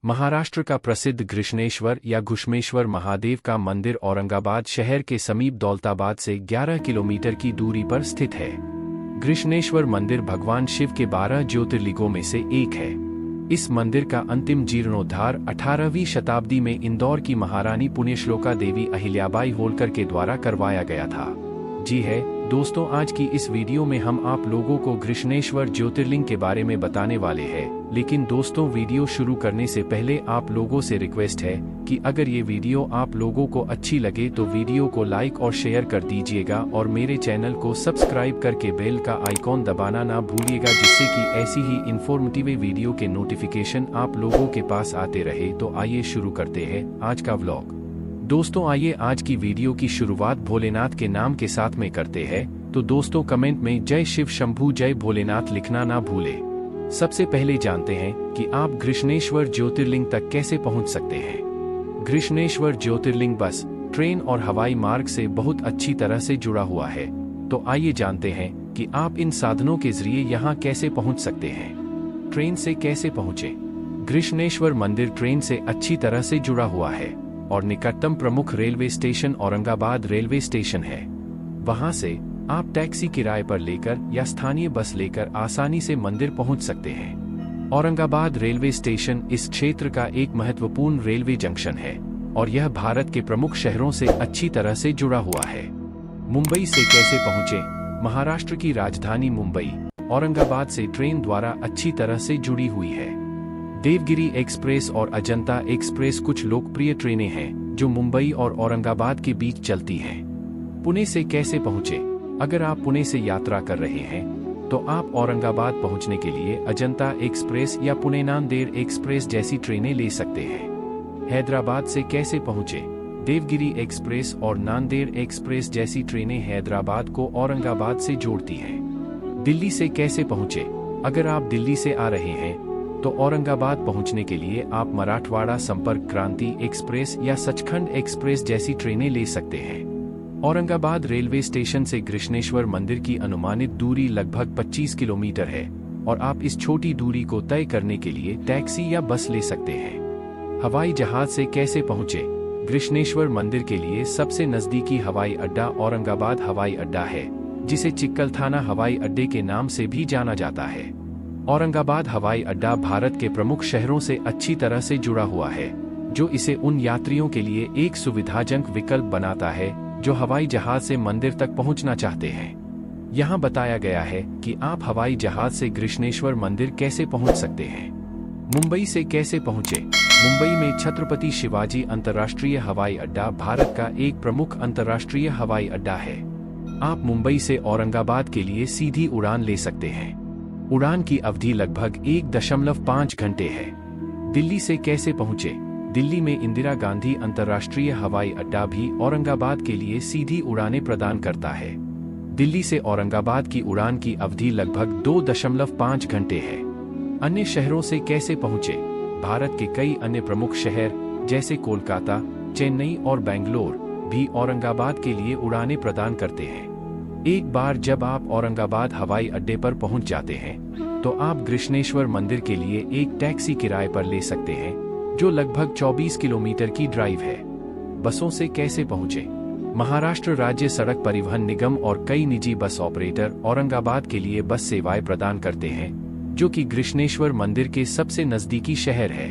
महाराष्ट्र का प्रसिद्ध घृष्णेश्वर या घुश्मेश्वर महादेव का मंदिर औरंगाबाद शहर के समीप दौलताबाद से 11 किलोमीटर की दूरी पर स्थित है। घृष्णेश्वर मंदिर भगवान शिव के 12 ज्योतिर्लिंगों में से एक है। इस मंदिर का अंतिम जीर्णोद्धार 18वीं शताब्दी में इंदौर की महारानी पुण्यश्लोका देवी अहिल्याबाई होलकर के द्वारा करवाया गया था। जी है दोस्तों, आज की इस वीडियो में हम आप लोगों को घृष्णेश्वर ज्योतिर्लिंग के बारे में बताने वाले हैं। लेकिन दोस्तों, वीडियो शुरू करने से पहले आप लोगों से रिक्वेस्ट है कि अगर ये वीडियो आप लोगों को अच्छी लगे तो वीडियो को लाइक और शेयर कर दीजिएगा और मेरे चैनल को सब्सक्राइब करके बेल का आइकॉन दबाना ना भूलिएगा, जिससे कि ऐसी ही इंफॉर्मेटिव वीडियो के नोटिफिकेशन आप लोगों के पास आते रहे। तो आइए शुरू करते हैं आज का व्लॉग। दोस्तों आइए आज की वीडियो की शुरुआत भोलेनाथ के नाम के साथ में करते हैं। तो दोस्तों कमेंट में जय शिव शंभू जय भोलेनाथ लिखना ना भूले। सबसे पहले जानते हैं कि आप घृष्णेश्वर ज्योतिर्लिंग तक कैसे पहुंच सकते हैं। घृष्णेश्वर ज्योतिर्लिंग बस, ट्रेन और हवाई मार्ग से बहुत अच्छी तरह से जुड़ा हुआ है। तो आइए जानते हैं कि आप इन साधनों के जरिए यहाँ कैसे पहुँच सकते हैं। ट्रेन से कैसे पहुँचे। घृष्णेश्वर मंदिर ट्रेन से अच्छी तरह से जुड़ा हुआ है और निकटतम प्रमुख railway station Aurangabad railway station है। वहां से आप टैक्सी किराए पर लेकर या स्थानीय बस लेकर आसानी से मंदिर पहुंच सकते हैं। औरंगाबाद रेलवे स्टेशन इस क्षेत्र का एक महत्वपूर्ण रेलवे जंक्शन है और यह भारत के प्रमुख शहरों से अच्छी तरह से जुड़ा हुआ है। मुंबई से कैसे पहुंचे। महाराष्ट्र की राजधानी मुंबई औरंगाबाद से ट्रेन द्वारा अच्छी तरह से जुड़ी हुई है। देवगिरी एक्सप्रेस और अजंता एक्सप्रेस कुछ लोकप्रिय ट्रेनें हैं जो मुंबई और औरंगाबाद के बीच चलती हैं। पुणे से कैसे पहुंचे। अगर आप पुणे से यात्रा कर रहे हैं तो आप औरंगाबाद पहुंचने के लिए अजंता एक्सप्रेस या पुणे नांदेड़ एक्सप्रेस जैसी ट्रेनें ले सकते हैं। हैदराबाद से कैसे पहुंचे। देवगिरी एक्सप्रेस और नांदेड़ एक्सप्रेस जैसी ट्रेनें हैदराबाद को औरंगाबाद से जोड़ती हैं। दिल्ली से कैसे पहुंचे। अगर आप दिल्ली से आ रहे हैं तो औरंगाबाद पहुंचने के लिए आप मराठवाड़ा संपर्क क्रांति एक्सप्रेस या सचखंड एक्सप्रेस जैसी ट्रेनें ले सकते हैं। औरंगाबाद रेलवे स्टेशन से घृष्णेश्वर मंदिर की अनुमानित दूरी लगभग 25 किलोमीटर है और आप इस छोटी दूरी को तय करने के लिए टैक्सी या बस ले सकते हैं। हवाई जहाज से कैसे पहुंचे। घृष्णेश्वर मंदिर के लिए सबसे नजदीकी हवाई अड्डा औरंगाबाद हवाई अड्डा है, जिसे चिक्कलथाना हवाई अड्डे के नाम से भी जाना जाता है। औरंगाबाद हवाई अड्डा भारत के प्रमुख शहरों से अच्छी तरह से जुड़ा हुआ है, जो इसे उन यात्रियों के लिए एक सुविधाजनक विकल्प बनाता है जो हवाई जहाज से मंदिर तक पहुंचना चाहते हैं। यहाँ बताया गया है कि आप हवाई जहाज से घृष्णेश्वर मंदिर कैसे पहुंच सकते हैं। मुंबई से कैसे पहुंचे। मुंबई में छत्रपति शिवाजी अंतर्राष्ट्रीय हवाई अड्डा भारत का एक प्रमुख अंतर्राष्ट्रीय हवाई अड्डा है। आप मुंबई से औरंगाबाद के लिए सीधी उड़ान ले सकते हैं। उड़ान की अवधि लगभग 1.5 घंटे है। दिल्ली से कैसे पहुंचे। दिल्ली में इंदिरा गांधी अंतर्राष्ट्रीय हवाई अड्डा भी औरंगाबाद के लिए सीधी उड़ानें प्रदान करता है। दिल्ली से औरंगाबाद की उड़ान की अवधि लगभग 2.5 घंटे है। अन्य शहरों से कैसे पहुंचे। भारत के कई अन्य प्रमुख शहर जैसे कोलकाता, चेन्नई और बेंगलोर भी औरंगाबाद के लिए उड़ानें प्रदान करते हैं। एक बार जब आप औरंगाबाद हवाई अड्डे पर पहुंच जाते हैं तो आप घृष्णेश्वर मंदिर के लिए एक टैक्सी किराए पर ले सकते हैं, जो लगभग 24 किलोमीटर की ड्राइव है। बसों से कैसे पहुंचे। महाराष्ट्र राज्य सड़क परिवहन निगम और कई निजी बस ऑपरेटर औरंगाबाद के लिए बस सेवाएं प्रदान करते हैं, जो कि घृष्णेश्वर मंदिर के सबसे नजदीकी शहर है।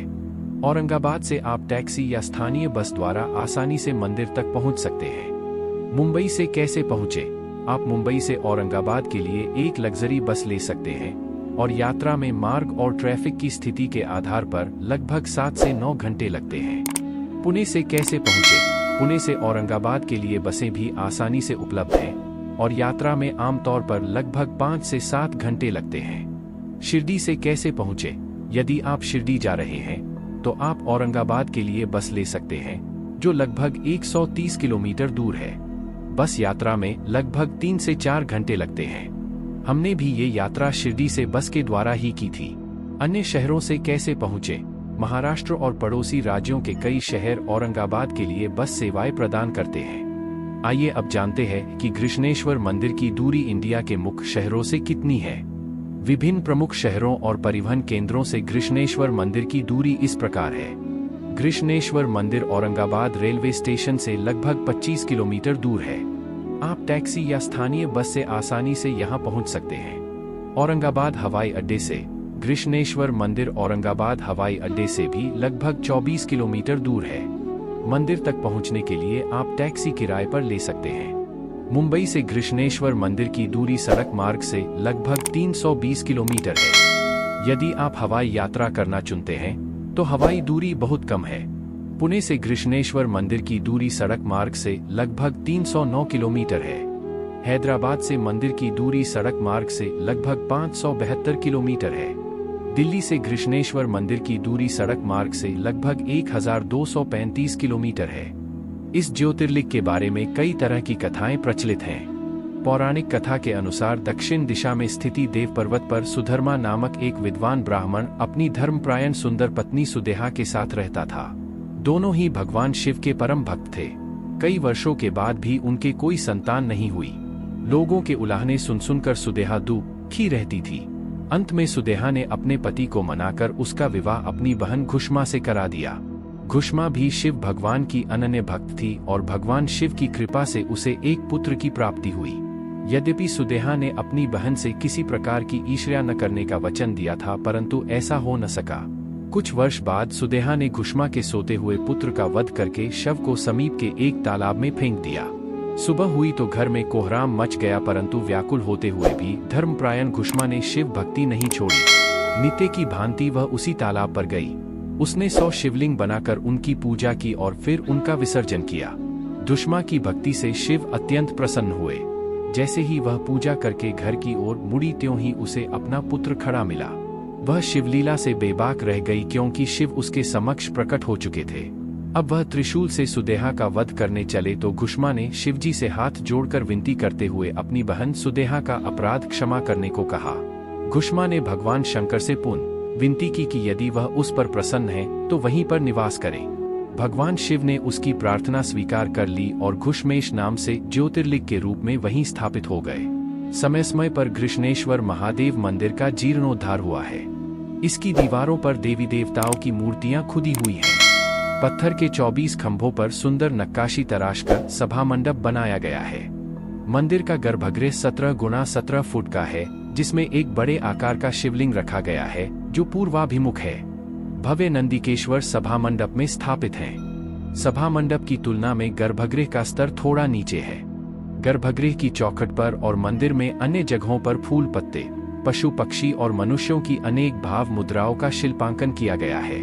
औरंगाबाद से आप टैक्सी या स्थानीय बस द्वारा आसानी से मंदिर तक पहुंच सकते हैं। मुंबई से कैसे पहुंचे। आप मुंबई से औरंगाबाद के लिए एक लग्जरी बस ले सकते हैं और यात्रा में मार्ग और ट्रैफिक की स्थिति के आधार पर लगभग 7 से 9 घंटे लगते हैं। पुणे से कैसे पहुंचे। पुणे से औरंगाबाद के लिए बसें भी आसानी से उपलब्ध हैं और यात्रा में आमतौर पर लगभग 5 से 7 घंटे लगते हैं। शिरडी से कैसे पहुंचे। यदि आप शिरडी जा रहे हैं तो आप औरंगाबाद के लिए बस ले सकते हैं, जो लगभग 130 किलोमीटर दूर है। बस यात्रा में लगभग 3 से 4 घंटे लगते हैं। हमने भी ये यात्रा शिरडी से बस के द्वारा ही की थी। अन्य शहरों से कैसे पहुंचे। महाराष्ट्र और पड़ोसी राज्यों के कई शहर औरंगाबाद के लिए बस सेवाएं प्रदान करते हैं। आइए अब जानते हैं कि घृष्णेश्वर मंदिर की दूरी इंडिया के मुख्य शहरों से कितनी है। विभिन्न प्रमुख शहरों और परिवहन केंद्रों से गृष्णेश्वर मंदिर की दूरी इस प्रकार है। गृष्णेश्वर मंदिर औरंगाबाद रेलवे स्टेशन से लगभग 25 किलोमीटर दूर है। आप टैक्सी या स्थानीय बस से आसानी से यहां पहुंच सकते हैं। औरंगाबाद हवाई अड्डे से गृष्णेश्वर मंदिर औरंगाबाद हवाई अड्डे से भी लगभग 24 किलोमीटर दूर है। मंदिर तक पहुंचने के लिए आप टैक्सी किराए पर ले सकते हैं। मुंबई से गृष्णेश्वर मंदिर की दूरी सड़क मार्ग से लगभग 320 किलोमीटर है। यदि आप हवाई यात्रा करना चुनते हैं तो हवाई दूरी बहुत कम है। पुणे से गृष्णेश्वर मंदिर की दूरी सड़क मार्ग से लगभग 309 किलोमीटर है। हैदराबाद से मंदिर की दूरी सड़क मार्ग से लगभग 572 किलोमीटर है। दिल्ली से गृष्णेश्वर मंदिर की दूरी सड़क मार्ग से लगभग 1235 किलोमीटर है। इस ज्योतिर्लिंग के बारे में कई तरह की कथाएं प्रचलित हैं। पौराणिक कथा के अनुसार दक्षिण दिशा में स्थिति देव पर्वत पर सुधर्मा नामक एक विद्वान ब्राह्मण अपनी धर्मप्रायण सुंदर पत्नी सुदेहा के साथ रहता था। दोनों ही भगवान शिव के परम भक्त थे। कई वर्षों के बाद भी उनके कोई संतान नहीं हुई। लोगों के उलाहने सुन सुनकर सुदेहा दुखी रहती थी। अंत में सुदेहा ने अपने पति को मनाकर उसका विवाह अपनी बहन घुष्मा से करा दिया। घुष्मा भी शिव भगवान की अनन्य भक्त थी और भगवान शिव की कृपा से उसे एक पुत्र की प्राप्ति हुई। यद्यपि सुदेहा ने अपनी बहन से किसी प्रकार की ईर्ष्या न करने का वचन दिया था, परंतु ऐसा हो न सका। कुछ वर्ष बाद सुदेहा ने घुष्मा के सोते हुए पुत्र का वध करके शव को समीप के एक तालाब में फेंक दिया। सुबह हुई तो घर में कोहराम मच गया, परंतु व्याकुल होते हुए भी धर्मप्रायण घुष्मा ने शिव भक्ति नहीं छोड़ी। नित्य की भांति वह उसी तालाब पर गई। उसने 100 शिवलिंग बनाकर उनकी पूजा की और फिर उनका विसर्जन किया। घुष्मा की भक्ति से शिव अत्यंत प्रसन्न हुए। जैसे ही वह पूजा करके घर की ओर मुड़ी त्यों ही उसे अपना पुत्र खड़ा मिला। वह शिवलीला से बेबाक रह गई, क्योंकि शिव उसके समक्ष प्रकट हो चुके थे। अब वह त्रिशूल से सुदेहा का वध करने चले तो घुष्मा ने शिवजी से हाथ जोड़कर विनती करते हुए अपनी बहन सुदेहा का अपराध क्षमा करने को कहा। घुष्मा ने भगवान शंकर से पुनः विनती की कि यदि वह उस पर प्रसन्न है तो वहीं पर निवास करे। भगवान शिव ने उसकी प्रार्थना स्वीकार कर ली और घुष्मेश नाम से ज्योतिर्लिंग के रूप में वहीं स्थापित हो गए। समय समय पर गृष्णेश्वर महादेव मंदिर का जीर्णोद्धार हुआ है। इसकी दीवारों पर देवी देवताओं की मूर्तियां खुदी हुई हैं। पत्थर के 24 खंभों पर सुंदर नक्काशी तराशकर सभा मंडप बनाया गया है। मंदिर का गर्भगृह 17 गुणा 17 फुट का है, जिसमें एक बड़े आकार का शिवलिंग रखा गया है जो पूर्वाभिमुख है। भव्य नंदिकेश्वर सभा मंडप में स्থাपित हैं। सभा मंडप की तुलना में गर्भगृह का स्तर थोड़ा नीचे है। गर्भगृह की चौखट पर और मंदिर में अन्य जगहों पर फूल पत्ते, पशु पक्षी और मनुष्यों की अनेक भाव मुद्राओं का शिल्पांकन किया गया है।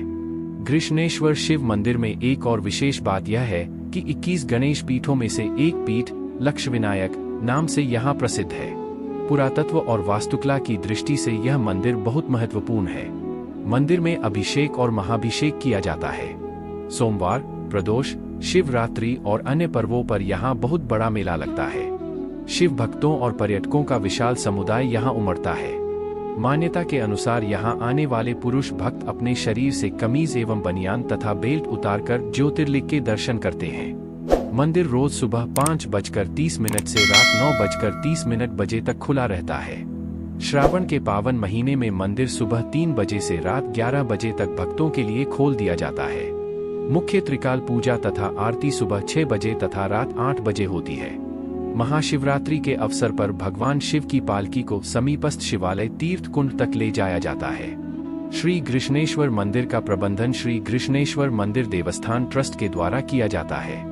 गृष्णेश्वर शिव मंदिर में एक और विशेष बात यह है कि 21 गणेश पीठों में से एक पीठ लक्षविनायक नाम से यहाँ प्रसिद्ध है। पुरातत्व और वास्तुकला की दृष्टि से यह मंदिर बहुत महत्वपूर्ण है। मंदिर में अभिषेक और महाभिषेक किया जाता है। सोमवार, प्रदोष, शिवरात्रि और अन्य पर्वों पर यहाँ बहुत बड़ा मेला लगता है। शिव भक्तों और पर्यटकों का विशाल समुदाय यहाँ उमड़ता है। मान्यता के अनुसार यहाँ आने वाले पुरुष भक्त अपने शरीर से कमीज एवं बनियान तथा बेल्ट उतारकर ज्योतिर्लिंग के दर्शन करते हैं। मंदिर रोज सुबह 5:30 से रात 9:30 बजे तक खुला रहता है। श्रावण के पावन महीने में मंदिर सुबह 3 बजे से रात 11 बजे तक भक्तों के लिए खोल दिया जाता है। मुख्य त्रिकाल पूजा तथा आरती सुबह 6 बजे तथा रात 8 बजे होती है। महाशिवरात्रि के अवसर पर भगवान शिव की पालकी को समीपस्थ शिवालय तीर्थ कुंड तक ले जाया जाता है। श्री गृष्णेश्वर मंदिर का प्रबंधन श्री गृष्णेश्वर मंदिर देवस्थान ट्रस्ट के द्वारा किया जाता है।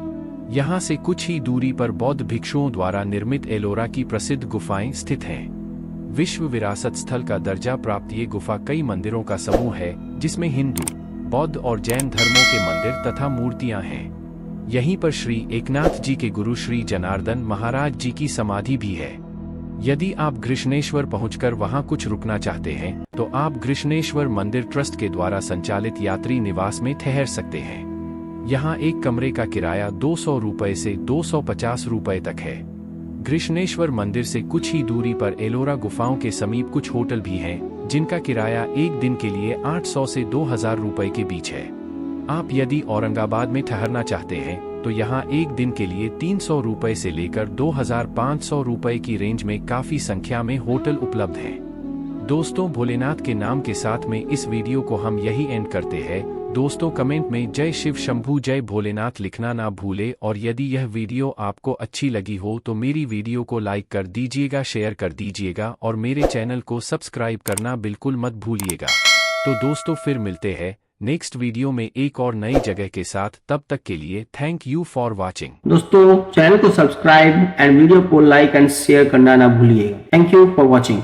यहाँ से कुछ ही दूरी पर बौद्ध भिक्षुओं द्वारा निर्मित एलोरा की प्रसिद्ध गुफाएं स्थित हैं। विश्व विरासत स्थल का दर्जा प्राप्त ये गुफा कई मंदिरों का समूह है, जिसमें हिंदू, बौद्ध और जैन धर्मों के मंदिर तथा मूर्तियां हैं। यहीं पर श्री एकनाथ जी के गुरु श्री जनार्दन महाराज जी की समाधि भी है। यदि आप गृष्णेश्वर पहुंचकर वहां कुछ रुकना चाहते हैं तो आप गृष्णेश्वर मंदिर ट्रस्ट के द्वारा संचालित यात्री निवास में ठहर सकते हैं। यहाँ एक कमरे का किराया 200 रुपए से 250 रुपए तक है। गृष्णेश्वर मंदिर से कुछ ही दूरी पर एलोरा गुफाओं के समीप कुछ होटल भी हैं, जिनका किराया एक दिन के लिए 800 से 2000 रुपए के बीच है। आप यदि औरंगाबाद में ठहरना चाहते हैं तो यहाँ एक दिन के लिए 300 रुपए से लेकर 2500 रुपए की रेंज में काफी संख्या में होटल उपलब्ध हैं। दोस्तों, भोलेनाथ के नाम के साथ में इस वीडियो को हम यही एंड करते हैं। दोस्तों, कमेंट में जय शिव शंभू जय भोलेनाथ लिखना ना भूले, और यदि यह वीडियो आपको अच्छी लगी हो तो मेरी वीडियो को लाइक कर दीजिएगा, शेयर कर दीजिएगा और मेरे चैनल को सब्सक्राइब करना बिल्कुल मत भूलिएगा। तो दोस्तों, फिर मिलते हैं नेक्स्ट वीडियो में एक और नई जगह के साथ। तब तक के लिए थैंक यू फॉर वॉचिंग। दोस्तों, चैनल को सब्सक्राइब एंड वीडियो को लाइक एंड शेयर करना ना भूलिएगा। Thank you for watching.